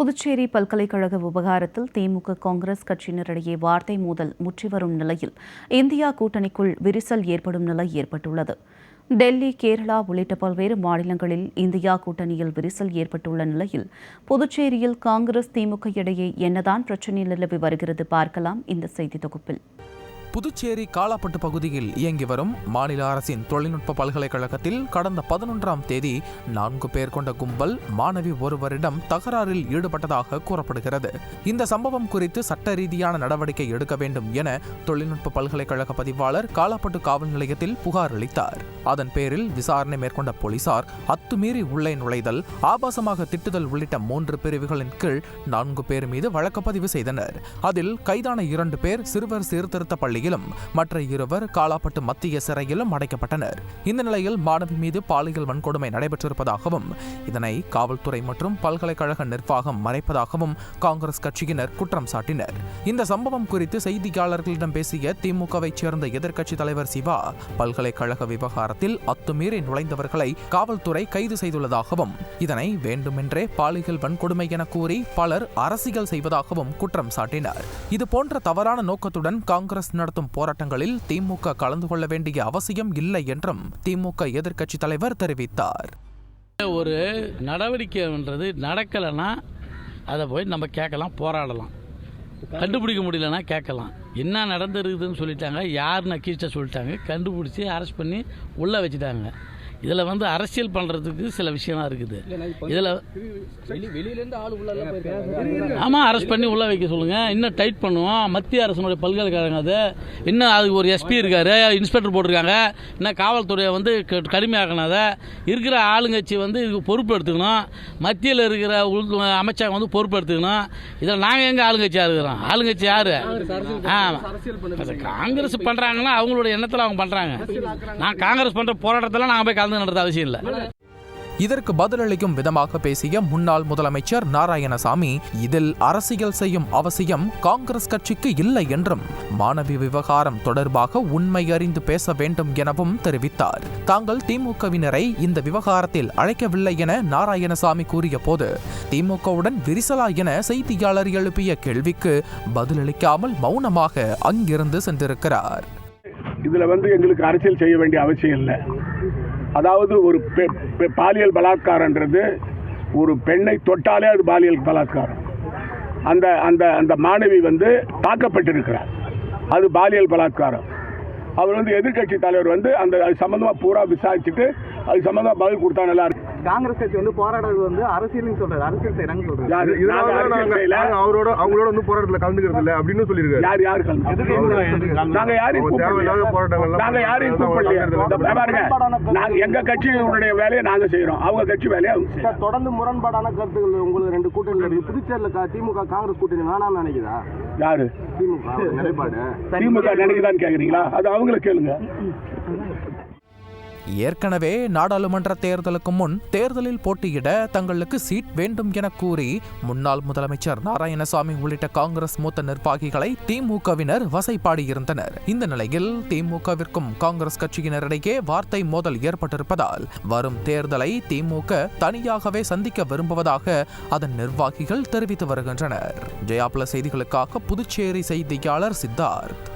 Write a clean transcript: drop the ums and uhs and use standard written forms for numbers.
புதுச்சேரி பல்கலைக்கழக விவகாரத்தில் திமுக காங்கிரஸ் கட்சியினரிடையே வார்த்தை மோதல் முற்றி வரும் நிலையில் இந்தியா கூட்டணிக்குள் விரிசல் ஏற்படும் நிலை ஏற்பட்டுள்ளது. டெல்லி, கேரளா உள்ளிட்ட பல்வேறு மாநிலங்களில் இந்தியா கூட்டணியில் விரிசல் ஏற்பட்டுள்ள நிலையில் புதுச்சேரியில் காங்கிரஸ் திமுக இடையே என்னதான் பிரச்சினை நிலவி வருகிறது பார்க்கலாம் இந்த செய்தி தொகுப்பில். புதுச்சேரி காலாப்பட்டு பகுதியில் இயங்கி வரும் மாநில அரசின் தொழில்நுட்ப பல்கலைக்கழகத்தில் கடந்த 11ஆம் தேதி 4 பேர் கொண்ட கும்பல் மாணவி ஒருவரிடம் தகராறில் ஈடுபட்டதாக கூறப்படுகிறது. இந்த சம்பவம் குறித்து சட்ட ரீதியான நடவடிக்கை எடுக்க வேண்டும் என தொழில்நுட்ப பல்கலைக்கழக பதிவாளர் காலாப்பட்டு காவல் நிலையத்தில் புகார் அளித்தார். அதன் பேரில் விசாரணை மேற்கொண்ட போலீசார் அத்துமீறி உள்ளே நுழைதல், ஆபாசமாக திட்டுதல் உள்ளிட்ட 3 பிரிவுகளின் கீழ் 4 பேர் மீது வழக்கு பதிவு செய்தனர். அதில் கைதான 2 பேர் சிறுவர் சீர்திருத்த பள்ளி மற்ற 2 காலாப்பட்டு மத்திய சிறையிலும் அடைக்கப்பட்டனர். இந்த நிலையில் மாணவி மீது பாலியல் வன்கொடுமை நடைபெற்றிருப்பதாகவும் இதனை காவல்துறை மற்றும் பல்கலைக்கழக நிர்வாகம் மறைப்பதாகவும் காங்கிரஸ் கட்சியினர் குற்றம் சாட்டினர். இந்த சம்பவம் குறித்து செய்தியாளர்களிடம் பேசிய திமுகவைச் சேர்ந்த எதிர்க்கட்சித் தலைவர் சிவா, பல்கலைக்கழக விவகாரத்தில் அத்துமீறி நுழைந்தவர்களை காவல்துறை கைது செய்துள்ளதாகவும் இதனை வேண்டுமென்றே பாலியல் வன்கொடுமை என கூறி பலர் அரசியல் செய்வதாகவும் குற்றம் சாட்டினார். இதுபோன்ற தவறான நோக்கத்துடன் காங்கிரஸ் நடத்தும் போராட்டங்களில் திமுக கலந்து கொள்ள வேண்டிய அவசியம் இல்லை என்றும் திமுக எதிர்க்கட்சி தலைவர் தெரிவித்தார். ஒரு நடவடிக்கைன்றது நடக்கலைன்னா அதை போய் நம்ம கேட்கலாம், போராடலாம். கண்டுபிடிக்க முடியலன்னா கேட்கலாம். என்ன நடந்துருக்குதுன்னு சொல்லிட்டாங்க, யாருன்னு அக்கீஸ்டாக சொல்லிட்டாங்க, கண்டுபிடிச்சி அரெஸ்ட் பண்ணி உள்ளே வச்சுட்டாங்க. இதில் அரசியல் பண்ணுறதுக்கு சில விஷயம்லாம் இருக்குது. இதில் வெளியிலேருந்து ஆள் உள்ள ஆமாம், அரெஸ்ட் பண்ணி உள்ளே வைக்க சொல்லுங்கள். இன்னும் டைட் பண்ணுவோம். மத்திய அரசனுடைய பல்கலைக்கழகம் அது. இன்னும் அதுக்கு ஒரு எஸ்பி இருக்கார், இன்ஸ்பெக்டர் போட்டிருக்காங்க. இன்னும் காவல்துறையை கடுமையாக்கணும். அதை இருக்கிற ஆளுங்கட்சி இதுக்கு பொறுப்பு எடுத்துக்கணும். மத்தியில் இருக்கிற அமைச்சகம் பொறுப்பு எடுத்துக்கணும். இதில் நாங்கள் எங்கே ஆளுங்கட்சியாக இருக்கிறோம்? ஆளுங்கட்சி யார்? காங்கிரஸ் பண்ணுறாங்கன்னா அவங்களோட எண்ணத்தில் அவங்க பண்ணுறாங்க. நான் காங்கிரஸ் பண்ணுற போராட்டத்தில் நாங்கள் போய் நடத்த அவசியம் இல்லை. இதற்கு பதிலளிக்கும் விதமாக பேசிய முன்னாள் முதலமைச்சர் நாராயணசாமி, இதில் அரசியல் செய்யும் அவசியம் காங்கிரஸ் கட்சிக்கு இல்லை என்றும் மாணவி விவகாரம் தொடர்பாக உண்மை அறிந்து பேச வேண்டும் எனவும் தெரிவித்தார். தாங்கள் திமுகவினரை இந்த விவகாரத்தில் அழைக்கவில்லை என நாராயணசாமி கூறிய போது, திமுகவுடன் விரிசலா என செய்தியாளர் எழுப்பிய கேள்விக்கு பதிலளிக்காமல் மௌனமாக அங்கிருந்து சென்றிருக்கிறார். இதுல எங்களுக்கு அரசியல் செய்ய வேண்டிய அவசியம் இல்லை. அதாவது ஒரு பாலியல் பலாத்காரன்றது ஒரு பெண்ணை தொட்டாலே அது பாலியல் பலாத்காரம். அந்த அந்த அந்த மாணவி தாக்கப்பட்டிருக்கிறார், அது பாலியல் பலாத்காரம். அவர் எதிர்கட்சி தலைவர் அந்த அது சம்பந்தமா பூரா விசாரிச்சுட்டு அது சம்பந்தமா பதில் கொடுத்தா நல்லா இருக்கு. காங்கிரஸ் கட்சி போராடுறது அரசியல் சொல்றாரு, அரசியல் செய்யறாங்க சொல்றாரு. அவங்களோட போராட்டத்தில் கலந்துக்கிறது இல்லை அப்படின்னு சொல்லியிருக்காரு. யார் நாங்க யாரையும் எங்க கட்சியினுடைய வேலையை நாங்க செய்யறோம், அவங்க கட்சி வேலையை அவங்க. தொடர்ந்து முரண்பாடான கருத்துக்கள் உங்களுக்கு 2 கூட்டணி புதுச்சேரியில திமுக காங்கிரஸ் கூட்டணி வேணாம்னு நினைக்குதா? யாரு? திமுக நிலைப்பாடு. திமுக நினைக்குதான்னு கேக்குறீங்களா? அது அவங்களை கேளுங்க. ஏற்கனவே நாடாளுமன்ற தேர்தலுக்கு முன் தேர்தலில் போட்டியிட தங்களுக்கு சீட் வேண்டும் என கூறி முன்னாள் முதலமைச்சர் நாராயணசாமி உள்ளிட்ட காங்கிரஸ் மூத்த நிர்வாகிகளை திமுகவினர் வசைபாடியிருந்தனர். இந்த நிலையில் திமுகவிற்கும் காங்கிரஸ் கட்சியினரிடையே வார்த்தை மோதல் ஏற்பட்டிருப்பதால் வரும் தேர்தலை திமுக தனியாகவே சந்திக்க விரும்புவதாக அதன் நிர்வாகிகள் தெரிவித்து வருகின்றனர். ஜெயா பிளஸ் செய்திகளுக்காக புதுச்சேரி செய்தியாளர் சித்தார்த்.